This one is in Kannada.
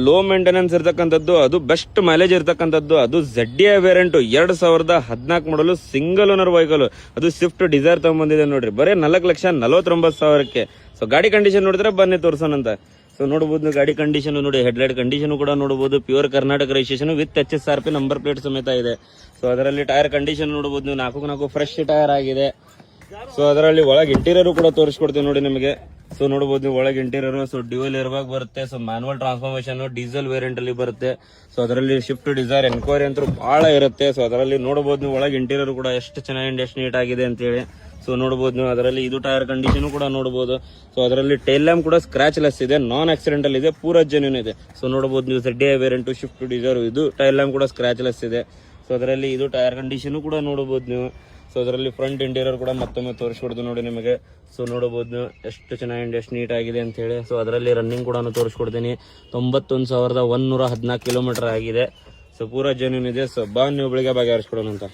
ಲೋ ಮೇಂಟೆನೆನ್ಸ್ ಇರ್ತಕ್ಕಂಥದ್ದು, ಅದು ಬೆಸ್ಟ್ ಮೈಲೇಜ್ ಇರ್ತಕ್ಕಂಥದ್ದು, ಅದು ZDI ವೇರಿಯಂಟ್ 2014 ಮಾಡಲು ಸಿಂಗಲ್ ಓನರ್ ವೆಹಿಕಲ್, ಅದು ಸ್ವಿಫ್ಟ್ ಡಿಸೈರ್ ತಗೊಂಡ್ಬಂದಿದೆ ನೋಡ್ರಿ, ಬರೀ 4,49,000ಕ್ಕೆ. ಸೊ ಗಾಡಿ ಕಂಡೀಷನ್ ನೋಡಿದ್ರೆ ಬನ್ನಿ ತೋರ್ಸೋಣಂತ. ಸೊ ನೋಡಬಹುದು ಗಾಡಿ ಕಂಡೀಷನ್ ನೋಡಿ, ಹೆಡ್ಲೈಟ್ ಕಂಡೀಷನ್ ಕೂಡ ನೋಡಬಹುದು, pure Karnataka registration with HSRP number plate ಸಮೇತ ಇದೆ. ಸೊ ಅದರಲ್ಲಿ ಟೈರ್ ಕಂಡೀಷನ್ ನೋಡಬಹುದು ನೀವು, 4 ಫ್ರೆಶ್ ಟೈರ್ ಆಗಿದೆ. ಸೊ ಅದರಲ್ಲಿ ಒಳಗೆ ಇಂಟೀರಿಯರ್ ಕೂಡ ತೋರಿಸ್ಕೊಡ್ತೀವಿ ನೋಡಿ ನಿಮಗೆ. ಸೊ ನೋಡಬಹುದು ನೀವು ಒಳಗೆ ಇಂಟೀರಿಯರ್, ಸೊ ಡ್ಯೂಯಲ್ ಏರ್ಬ್ಯಾಗ್ ಬರುತ್ತೆ, so manual transformation diesel variant ಅಲ್ಲಿ ಬರುತ್ತೆ. ಸೊ ಅದರಲ್ಲಿ ಶಿಫ್ಟ್ ಡಿಸೈರ್ ಎನ್ಕ್ವೈರಿ ಅಂತೂ ಬಹಳ ಇರುತ್ತೆ. ಸೊ ಅದರಲ್ಲಿ ನೋಡಬಹುದು ನೀವು ಒಳಗೆ ಇಂಟೀರಿಯರ್ ಕೂಡ ಎಷ್ಟು ಚೆನ್ನಾಗಿ ಎಷ್ಟು ನೀಟ್ ಆಗಿದೆ ಅಂತ ಹೇಳಿ. ಸೊ ನೋಡಬಹುದು ನೀವು ಅದರಲ್ಲಿ ಇದು ಟೈರ್ ಕಂಡೀಷನ್ ಕೂಡ ನೋಡಬಹುದು. ಸೊ ಅದರಲ್ಲಿ ಟೈಲ್ ಲ್ಯಾಂಪ್ ಕೂಡ ಸ್ಕ್ರಾಚ್ ಲೆಸ್ ಇದೆ, ನಾನ್ ಆಕ್ಸಿಡೆಂಟಲ್ ಇದೆ, ಪೂರಾ ಜೆನ್ಯೂನ್ ಇದೆ. ಸೊ ನೋಡಬಹುದು ನೀವು ZDI ವೇರಿಯಂಟ್ ಶಿಫ್ಟ್ ಡಿಸೈರ್, ಇದು ಟೈಲ್ ಲ್ಯಾಂಪ್ ಕೂಡ ಸ್ಕ್ರಾಚ್ ಲೆಸ್ ಇದೆ. ಸೊ ಅದರಲ್ಲಿ ಇದು ಟೈರ್ ಕಂಡೀಷನ್ ಕೂಡ ನೋಡಬಹುದು ನೀವು. ಸೊ ಅದರಲ್ಲಿ ಫ್ರಂಟ್ ಇಂಟೀರಿಯರ್ ಕೂಡ ಮತ್ತೊಮ್ಮೆ ತೋರಿಸ್ಕೊಡ್ದು ನೋಡಿ ನಿಮಗೆ. ಸೊ ನೋಡಬಹುದು ನೀವು ಎಷ್ಟು ಚೆನ್ನಾಗಿ ಎಷ್ಟು ನೀಟ್ ಆಗಿದೆ ಅಂತ ಹೇಳಿ. ಸೊ ಅದರಲ್ಲಿ ರನ್ನಿಂಗ್ ಕೂಡ ತೋರಿಸ್ಕೊಡ್ತೀನಿ, 91,114 ಕಿಲೋಮೀಟರ್ ಆಗಿದೆ. ಸೊ ಪೂರಾ ಜೆನ್ಯೂನ್ ಇದೆ. ಸೊ ಬಾ ನೀವು ಬೆಳಿಗ್ಗೆ ಬಗೆಹರಿಸ್ಕೊಡೋಣ ಅಂತ.